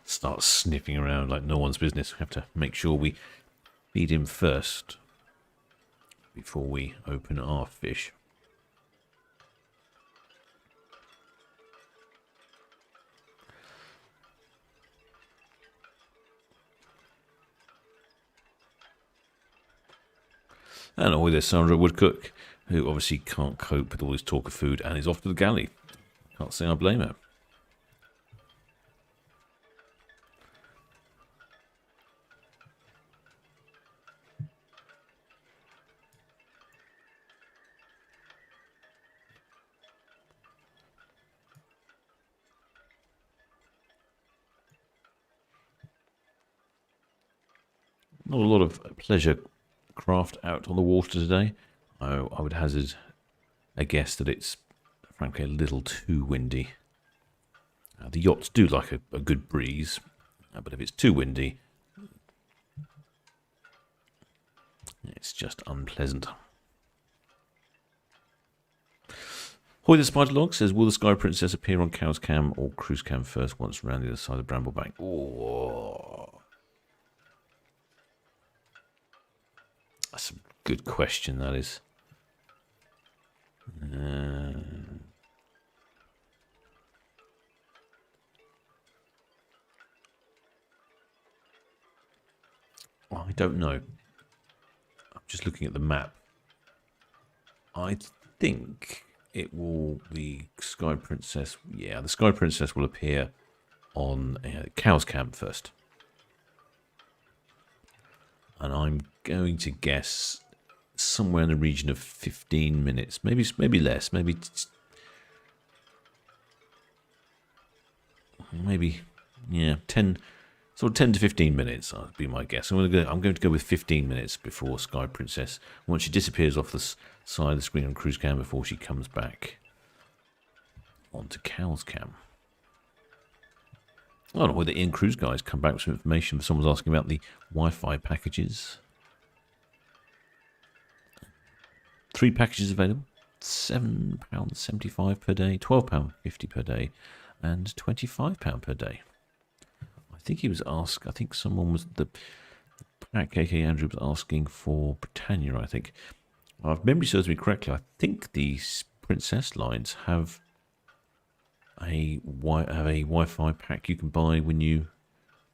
starts sniffing around like no one's business. We have to make sure we feed him first before we open our fish. And ahoy there's Sandra Woodcook, who obviously can't cope with all this talk of food and is off to the galley. Can't say I blame her. Not a lot of pleasure craft out on the water today. I would hazard a guess that it's frankly a little too windy. The yachts do like a good breeze, but if it's too windy, it's just unpleasant. Hoy the Spider Log says, will the Sky Princess appear on Cow's Cam or Cruise Cam first once around the other side of Bramblebank? Oh, that's a good question, that is. I don't know. I'm just looking at the map. I think it will, the Sky Princess, yeah, the Sky Princess will appear on Cow's Camp first. And I'm going to guess somewhere in the region of 15 minutes, maybe less, maybe, yeah, 10, sort of 10 to 15 minutes, would be my guess. I'm going to go with 15 minutes before Sky Princess, once she disappears off the side of the screen on Cruise Cam before she comes back onto Cow's Cam. I don't know whether Ian Cruise guys come back with some information. Someone's asking about the Wi-Fi packages. 3 packages available. £7.75 per day, £12.50 per day, and £25 per day. I think he was asked. I think someone was the KK Andrew was asking for Britannia. I think, if memory serves me correctly, I think these Princess lines have a Wi-Fi pack you can buy when you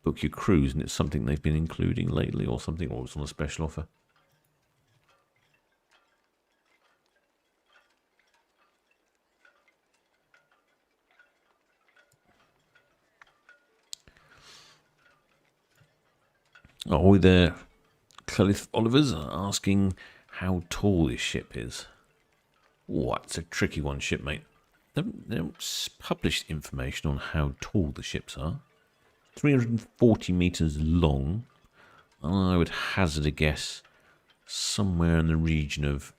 book your cruise, and it's something they've been including lately, or something, or it's on a special offer. Oh, there, Cliff Oliver's asking how tall this ship is. Oh, that's a tricky one, shipmate. They don't publish information on how tall the ships are. 340 metres long. I would hazard a guess somewhere in the region of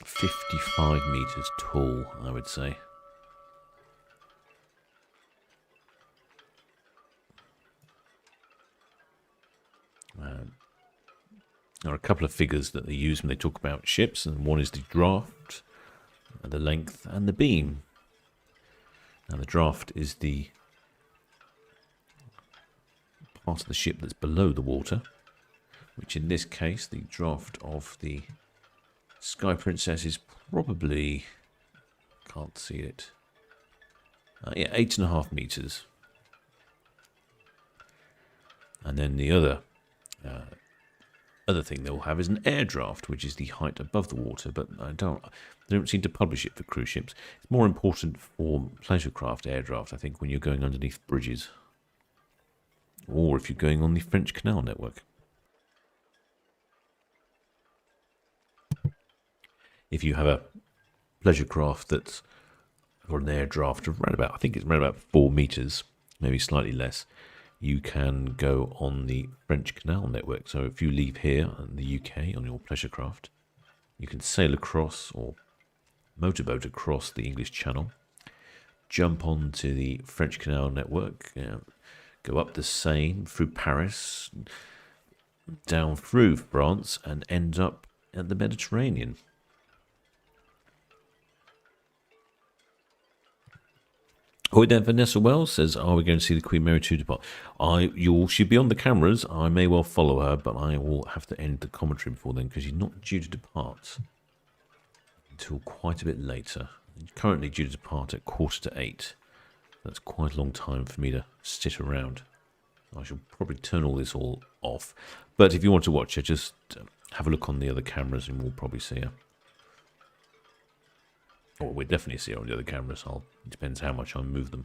55 metres tall, I would say. There are a couple of figures that they use when they talk about ships, and one is the draft, the length, and the beam. Now the draft is the part of the ship that's below the water, which in this case, the draft of the Sky Princess is probably, can't see it, yeah, 8.5 metres. And then the other thing they'll have is an air draft, which is the height above the water, but they don't seem to publish it for cruise ships. It's more important for pleasure craft air draft, I think, when you're going underneath bridges, or if you're going on the French Canal network. If you have a pleasure craft that's got an air draft of around about, I think it's around about 4 metres, maybe slightly less, you can go on the French Canal network. So if you leave here in the UK on your pleasure craft, you can sail across or motorboat across the English Channel, jump onto the French Canal network, go up the Seine, through Paris, down through France, and end up at the Mediterranean. Oh, then Vanessa Wells says, are we going to see the Queen Mary 2 depart? She'll be on the cameras. I may well follow her, but I will have to end the commentary before then, because she's not due to depart until quite a bit later. She's currently due to depart at 7:45. That's quite a long time for me to sit around. I shall probably turn all this all off. But if you want to watch her, just have a look on the other cameras and we'll probably see her. Or we'll definitely see her on the other cameras. It depends how much I move them.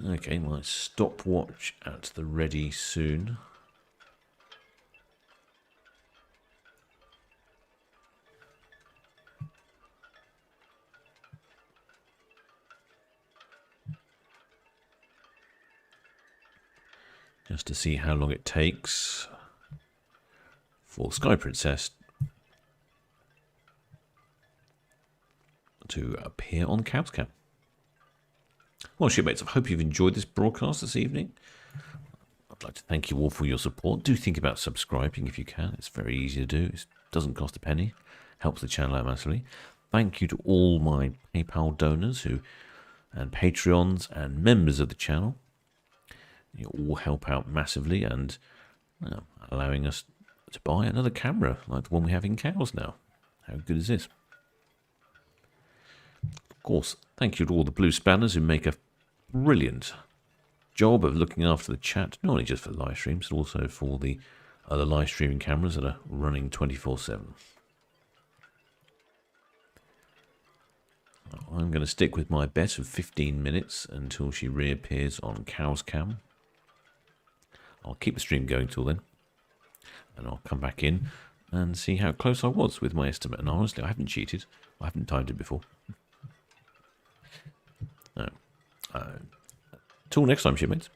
Okay, my stopwatch at the ready soon. Just to see how long it takes for Sky Princess to appear on Cow's Cam. Well, shipmates, I hope you've enjoyed this broadcast this evening. I'd like to thank you all for your support. Do think about subscribing if you can. It's very easy to do. It doesn't cost a penny. Helps the channel out massively. Thank you to all my PayPal donors and Patreons and members of the channel. You all help out massively and allowing us to buy another camera like the one we have in Cows now. How good is this? Of course, thank you to all the blue spanners who make a brilliant job of looking after the chat, not only just for the live streams, but also for the other live streaming cameras that are running 24/7. I'm going to stick with my bet of 15 minutes until she reappears on Cow's Cam. I'll keep the stream going till then, and I'll come back in and see how close I was with my estimate. And honestly, I haven't cheated. I haven't timed it before. No. Till next time, shipmates.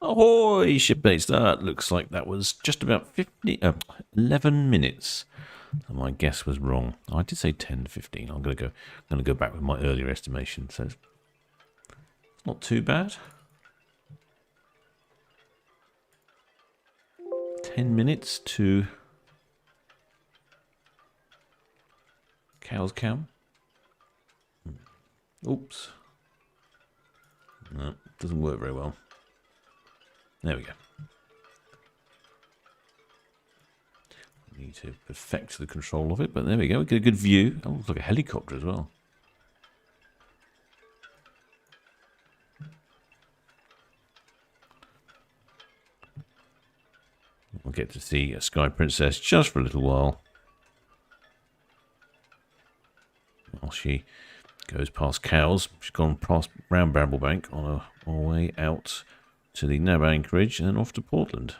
Ahoy, shipmates. That looks like that was just about 11 minutes. My guess was wrong. I did say 10 to 15. I'm going to go back with my earlier estimation. So it's not too bad. 10 minutes to Cow's Cam. Oops. No, doesn't work very well. There we go. Need to perfect the control of it, but there we go. We get a good view. Oh, looks like a helicopter as well. We'll get to see a Sky Princess just for a little while. While she goes past Cowes. She's gone past round Bramblebank on her way out to the Nab anchorage and then off to Portland.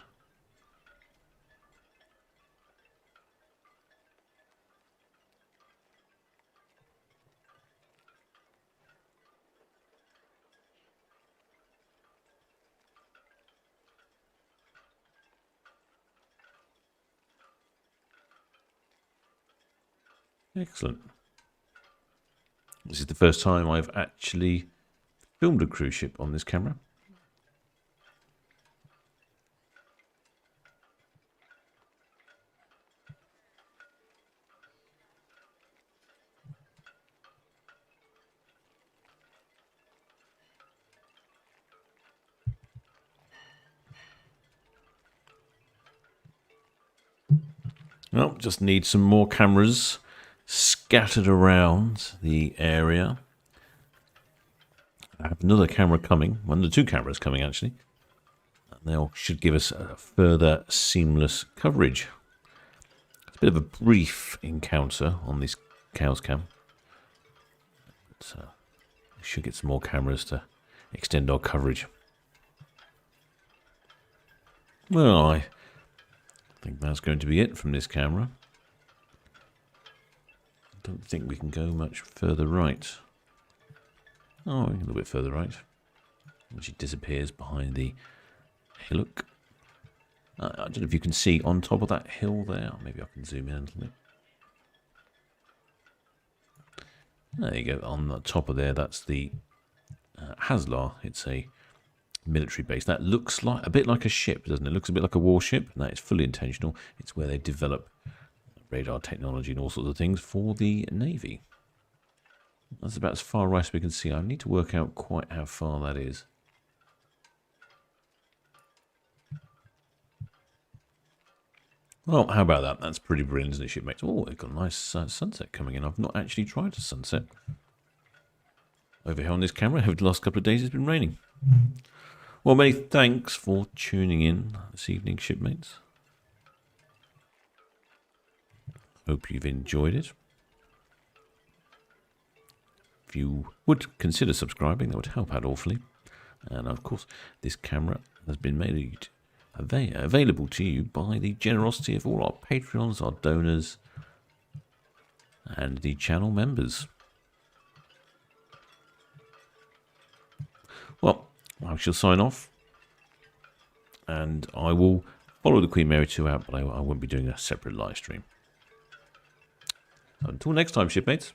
Excellent. This is the first time I've actually filmed a cruise ship on this camera. Well, just need some more cameras scattered around the area. I have another camera coming, one of the two cameras coming actually. And they should give us a further seamless coverage. It's a bit of a brief encounter on this Cow's Cam. But, we should get some more cameras to extend our coverage. Well, I think that's going to be it from this camera. I don't think we can go much further right. Oh, a little bit further right. And she disappears behind the hillock. I don't know if you can see on top of that hill there. Maybe I can zoom in a little bit. There you go. On the top of there, that's the Haslar. It's a military base. That looks like a bit like a ship, doesn't it? It looks a bit like a warship, and that is fully intentional. It's where they develop radar technology and all sorts of things for the Navy. That's about as far right as we can see. I need to work out quite how far that is. Well, how about that? That's pretty brilliant, isn't it, shipmates? Oh, they've got a nice sunset coming in. I've not actually tried a sunset over here on this camera. Over the last couple of days, it's been raining. Well, many thanks for tuning in this evening, shipmates. Hope you've enjoyed it. If you would consider subscribing, that would help out awfully. And of course, this camera has been made available to you by the generosity of all our Patreons, our donors, and the channel members. Well, I shall sign off, and I will follow the Queen Mary 2 out, but I won't be doing a separate live stream. Until next time, shipmates.